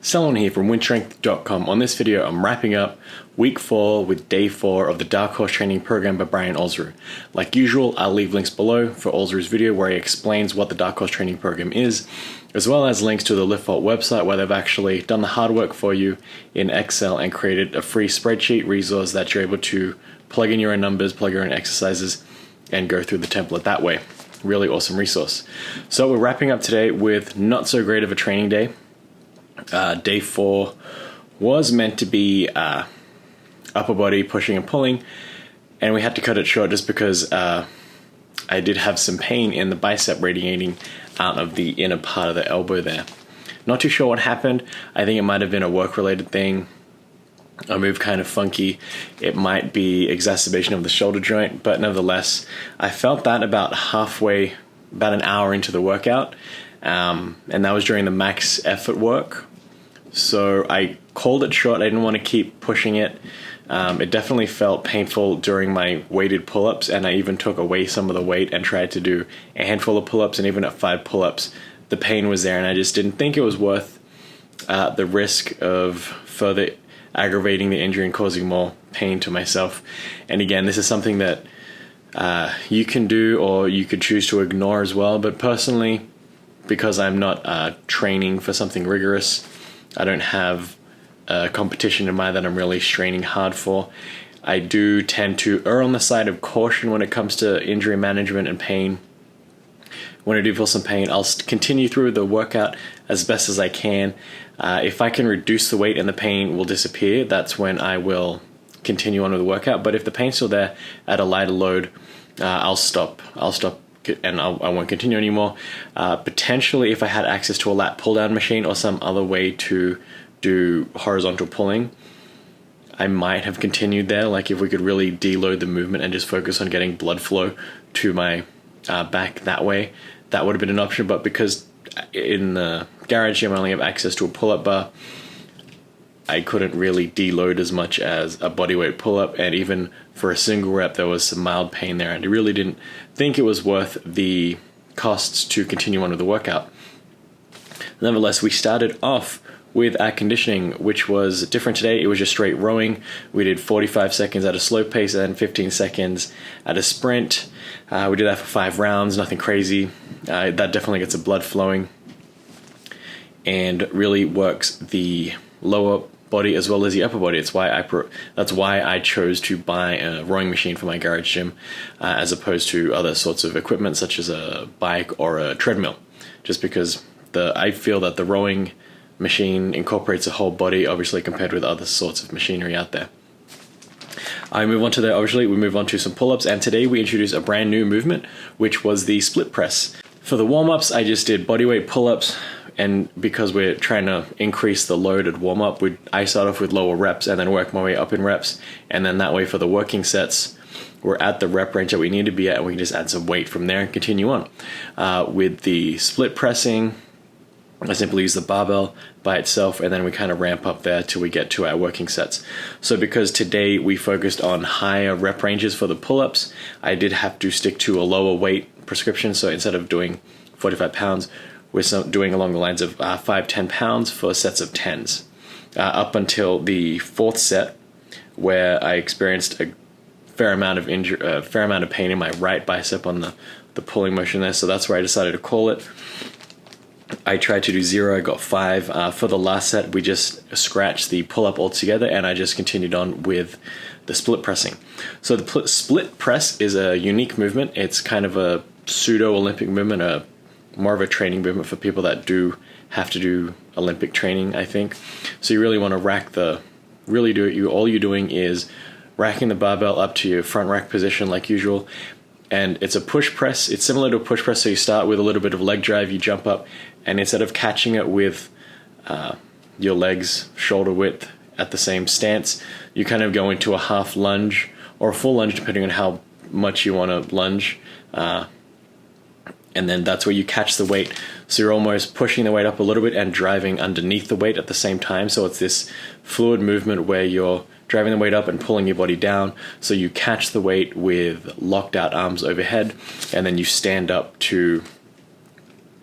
Salon here from WynnStrength.com. On this video, I'm wrapping up week 4 with day 4 of the Darkhorse training program by Brian Alsruhe. Like usual, I'll leave links below for Alsruhe's video where he explains what the Darkhorse training program is, as well as links to the Lift Vault website where they've actually done the hard work for you in Excel and created a free spreadsheet resource that you're able to plug in your own numbers, plug your own exercises, and go through the template that way. Really awesome resource. So we're wrapping up today with not so great of a training day. Day 4 was meant to be upper body pushing and pulling, and we had to cut it short just because I did have some pain in the bicep radiating out of the inner part of the elbow there. Not too sure what happened. I think it might have been a work-related thing. I moved kind of funky. It might be exacerbation of the shoulder joint, but nevertheless, I felt that about halfway, about an hour into the workout, and that was during the max effort work. So I called it short. I didn't want to keep pushing it. It definitely felt painful during my weighted pull-ups, and I even took away some of the weight and tried to do a handful of pull-ups, and even at 5 pull-ups, the pain was there, and I just didn't think it was worth the risk of further aggravating the injury and causing more pain to myself. And again, this is something that you can do or you could choose to ignore as well, but personally, because I'm not training for something rigorous, I don't have a competition in mind that I'm really straining hard for, I do tend to err on the side of caution when it comes to injury management and pain. When I do feel some pain, I'll continue through the workout as best as I can. If I can reduce the weight and the pain will disappear, that's when I will continue on with the workout. But if the pain's still there at a lighter load, I'll stop and I won't continue anymore. Potentially, if I had access to a lat pull down machine or some other way to do horizontal pulling, I might have continued there. Like if we could really deload the movement and just focus on getting blood flow to my back that way, that would have been an option. But because in the garage gym I only have access to a pull-up bar, I couldn't really deload as much as a bodyweight pull-up, and even for a single rep there was some mild pain there, and I really didn't think it was worth the costs to continue on with the workout. Nevertheless, we started off with our conditioning, which was different today. It was just straight rowing. We did 45 seconds at a slow pace and 15 seconds at a sprint. We did that for 5 rounds, nothing crazy. That definitely gets the blood flowing and really works the lower body as well as the upper body. That's why I chose to buy a rowing machine for my garage gym as opposed to other sorts of equipment such as a bike or a treadmill, just because I feel that the rowing machine incorporates the whole body, obviously, compared with other sorts of machinery out there. We move on to some pull-ups, and today we introduce a brand new movement, which was the split press. For the warm-ups, I just did bodyweight pull-ups, and because we're trying to increase the load at warm-up, I start off with lower reps and then work my way up in reps, and then that way for the working sets, we're at the rep range that we need to be at, and we can just add some weight from there and continue on. With the split pressing, I simply use the barbell by itself, and then we kind of ramp up there till we get to our working sets. So because today we focused on higher rep ranges for the pull-ups, I did have to stick to a lower weight prescription. So instead of doing 45 pounds, we're doing along the lines of 5-10 pounds for sets of 10s. Up until the 4th set, where I experienced a fair amount of pain in my right bicep on the pulling motion there. So that's where I decided to call it. I tried to do 0, I got 5. For the last set, we just scratched the pull-up altogether, and I just continued on with the split pressing. So the split press is a unique movement. It's kind of a pseudo-Olympic movement, more of a training movement for people that do have to do Olympic training, I think. So you really want to all you're doing is racking the barbell up to your front rack position like usual. And it's a push press. It's similar to a push press, so you start with a little bit of leg drive, you jump up, and instead of catching it with your legs shoulder width at the same stance, you kind of go into a half lunge or a full lunge depending on how much you want to lunge. And then that's where you catch the weight. So you're almost pushing the weight up a little bit and driving underneath the weight at the same time. So it's this fluid movement where you're driving the weight up and pulling your body down. So you catch the weight with locked out arms overhead, and then you stand up to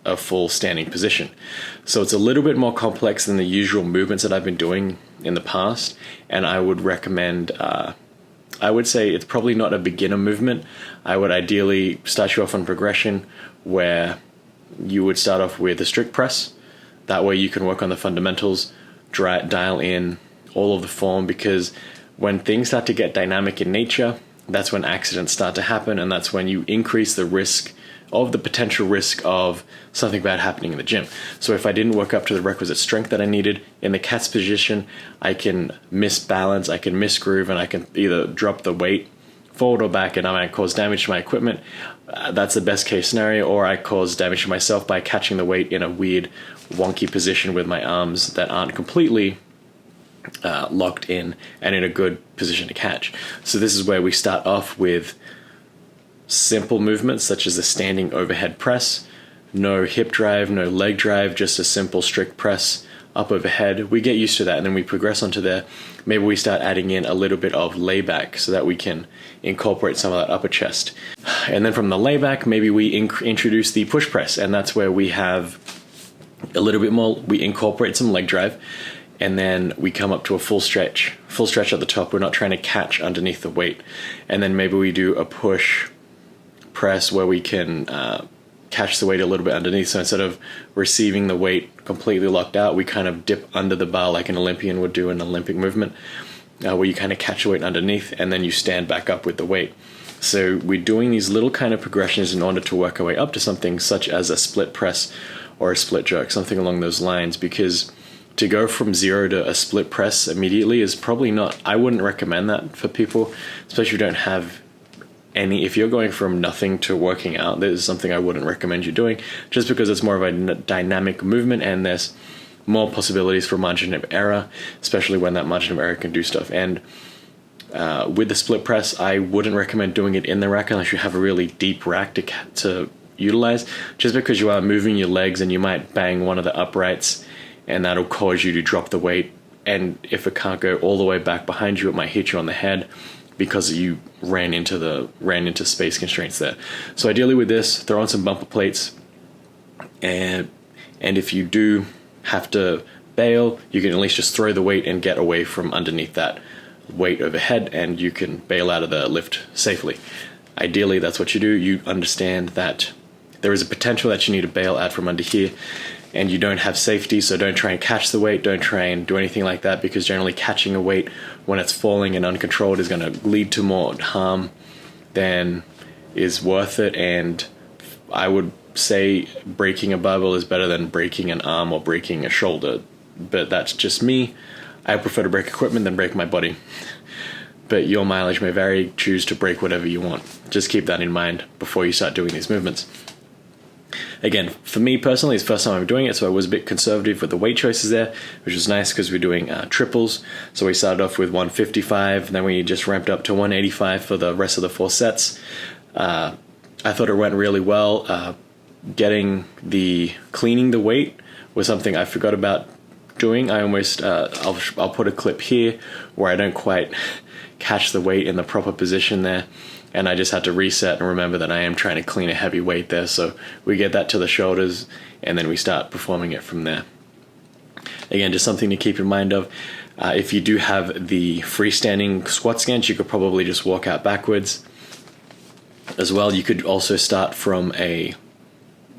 a full standing position. So it's a little bit more complex than the usual movements that I've been doing in the past, and I would recommend, I would say it's probably not a beginner movement. I would ideally start you off on progression where you would start off with a strict press. That way you can work on the fundamentals, dial in all of the form, because when things start to get dynamic in nature, that's when accidents start to happen, and that's when you increase the risk of the potential risk of something bad happening in the gym. So if I didn't work up to the requisite strength that I needed in the cat's position, I can misbalance, I can misgroove, and I can either drop the weight forward or back, and I might cause damage to my equipment. That's the best case scenario. Or I cause damage to myself by catching the weight in a weird, wonky position with my arms that aren't completely locked in and in a good position to catch. So this is where we start off with simple movements such as a standing overhead press, no hip drive, no leg drive, just a simple strict press up overhead. We get used to that, and then we progress onto there. Maybe we start adding in a little bit of layback so that we can incorporate some of that upper chest. And then from the layback, maybe we introduce the push press, and that's where we have a little bit more, we incorporate some leg drive, and then we come up to a full stretch at the top. We're not trying to catch underneath the weight. And then maybe we do a push press where we can catch the weight a little bit underneath. So instead of receiving the weight completely locked out, we kind of dip under the bar like an Olympian would do in an Olympic movement, where you kind of catch the weight underneath and then you stand back up with the weight. So we're doing these little kind of progressions in order to work our way up to something such as a split press or a split jerk, something along those lines, because to go from 0 to a split press immediately is probably not, I wouldn't recommend that for people, especially if you don't have any. If you're going from nothing to working out, this is something I wouldn't recommend you doing, just because it's more of a dynamic movement and there's more possibilities for margin of error, especially when that margin of error can do stuff. And with the split press, I wouldn't recommend doing it in the rack unless you have a really deep rack to utilize, just because you are moving your legs and you might bang one of the uprights and that'll cause you to drop the weight. And if it can't go all the way back behind you, it might hit you on the head because you ran into space constraints there. So ideally with this, throw on some bumper plates, and if you do have to bail, you can at least just throw the weight and get away from underneath that weight overhead, and you can bail out of the lift safely. Ideally, that's what you do. You understand that there is a potential that you need to bail out from under here, and you don't have safety, so don't try and catch the weight, don't try and do anything like that, because generally catching a weight when it's falling and uncontrolled is going to lead to more harm than is worth it. And I would say breaking a barbell is better than breaking an arm or breaking a shoulder, but that's just me. I prefer to break equipment than break my body. But your mileage may vary, choose to break whatever you want. Just keep that in mind before you start doing these movements. Again, for me personally, it's the first time I'm doing it, so I was a bit conservative with the weight choices there, which was nice because we're doing triples. So we started off with 155, and then we just ramped up to 185 for the rest of the 4 sets. I thought it went really well. Cleaning the weight was something I forgot about doing. I almost, I'll put a clip here where I don't quite catch the weight in the proper position there. And I just had to reset and remember that I am trying to clean a heavy weight there. So we get that to the shoulders, and then we start performing it from there. Again, just something to keep in mind of. If you do have the freestanding squat stance, you could probably just walk out backwards. As well, you could also start from a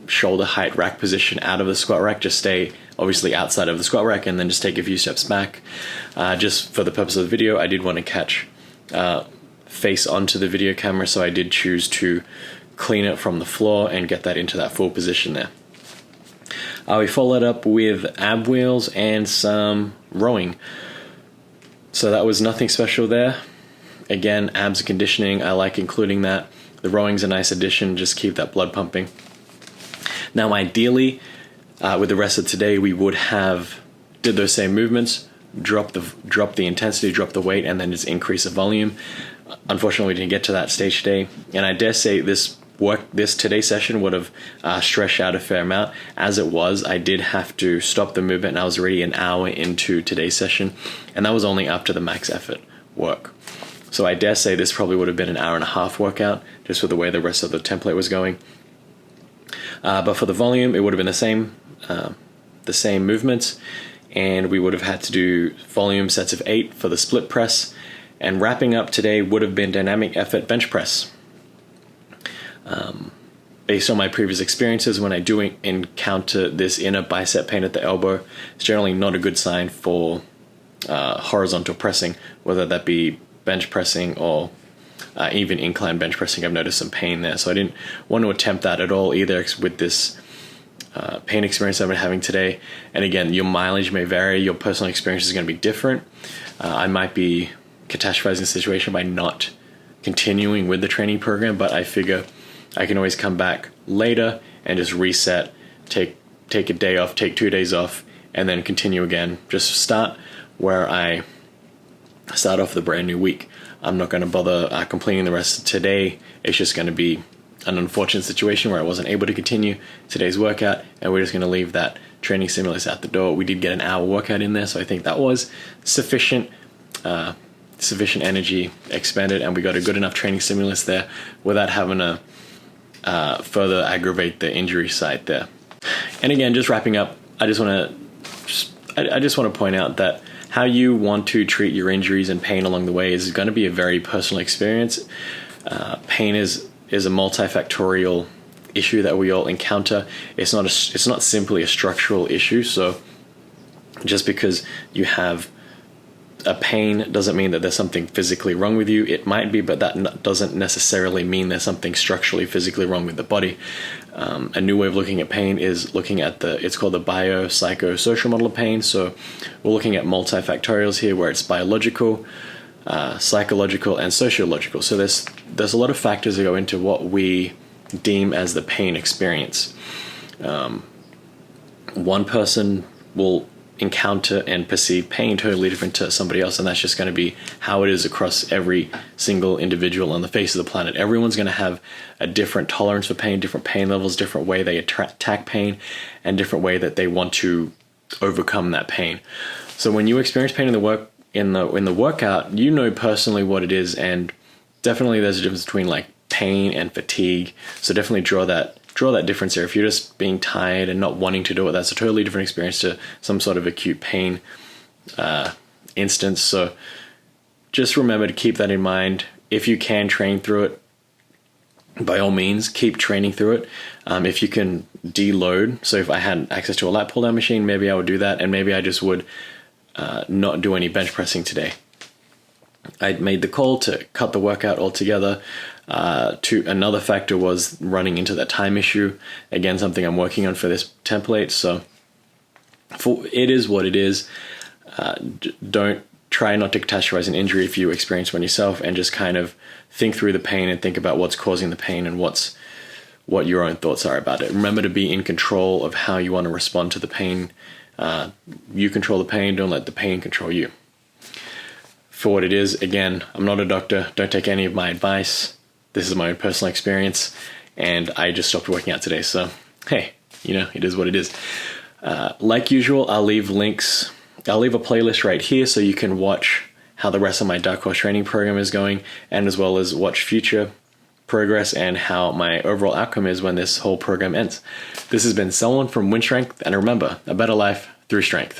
shoulder height rack position out of the squat rack. Just stay obviously outside of the squat rack and then just take a few steps back. Just for the purpose of the video, I did want to catch face onto the video camera, so I did choose to clean it from the floor and get that into that full position there. We followed up with ab wheels and some rowing. So that was nothing special there. Again, abs conditioning, I like including that. The rowing's a nice addition, just keep that blood pumping. Now ideally, with the rest of today, we would have did those same movements, drop the intensity, drop the weight, and then just increase the volume. Unfortunately, we didn't get to that stage today, and I dare say this today's session would have stretched out a fair amount. As it was, I did have to stop the movement, and I was already an hour into today's session, and that was only after the max effort work. So I dare say this probably would have been an hour and a half workout, just with the way the rest of the template was going. But for the volume, it would have been the same movements, and we would have had to do volume sets of 8 for the split press, and wrapping up today would have been dynamic effort bench press. Based on my previous experiences, when I do encounter this inner bicep pain at the elbow, it's generally not a good sign for horizontal pressing, whether that be bench pressing or even incline bench pressing. I've noticed some pain there, so I didn't want to attempt that at all either with this pain experience I've been having today. And again, your mileage may vary, your personal experience is going to be different. I might be catastrophizing the situation by not continuing with the training program, but I figure I can always come back later and just reset, take a day off, take 2 days off, and then continue again. Just start where I start off the brand new week. I'm not going to bother completing the rest of today. It's just going to be an unfortunate situation where I wasn't able to continue today's workout, and we're just going to leave that training stimulus at the door. We did get an hour workout in there, so I think that was sufficient energy expended, and we got a good enough training stimulus there without having to further aggravate the injury site there. And again, just wrapping up, I just want to point out that how you want to treat your injuries and pain along the way is going to be a very personal experience. Pain is a multifactorial issue that we all encounter. It's not simply a structural issue. So just because you have a pain doesn't mean that there's something physically wrong with you. It might be, but that doesn't necessarily mean there's something structurally, physically wrong with the body. A new way of looking at pain is looking at it's called the biopsychosocial model of pain. So we're looking at multifactorials here, where it's biological, psychological, and sociological. So there's a lot of factors that go into what we deem as the pain experience. One person will encounter and perceive pain totally different to somebody else, and that's just going to be how it is across every single individual on the face of the planet. Everyone's going to have a different tolerance for pain, different pain levels, different way they attack pain, and different way that they want to overcome that pain. So when you experience pain in the workout, you know personally what it is, and definitely there's a difference between like pain and fatigue. So definitely draw that difference there. If you're just being tired and not wanting to do it, that's a totally different experience to some sort of acute pain instance. So just remember to keep that in mind. If you can train through it, by all means, keep training through it. If you can deload, so if I had access to a lat pull down machine, maybe I would do that, and maybe I just would not do any bench pressing today. I made the call to cut the workout altogether. Another factor was running into that time issue. Again, something I'm working on for this template. So it is what it is. Don't try not to catastrophize an injury if you experience one yourself, and just kind of think through the pain and think about what's causing the pain and what your own thoughts are about it. Remember to be in control of how you want to respond to the pain. You control the pain. Don't let the pain control you. For what it is, again, I'm not a doctor. Don't take any of my advice. This is my own personal experience, and I just stopped working out today. So, hey, it is what it is. Like usual, I'll leave links. I'll leave a playlist right here so you can watch how the rest of my Darkhorse training program is going, and as well as watch future progress and how my overall outcome is when this whole program ends. This has been Selwyn from WynnStrength, and remember, a better life through strength.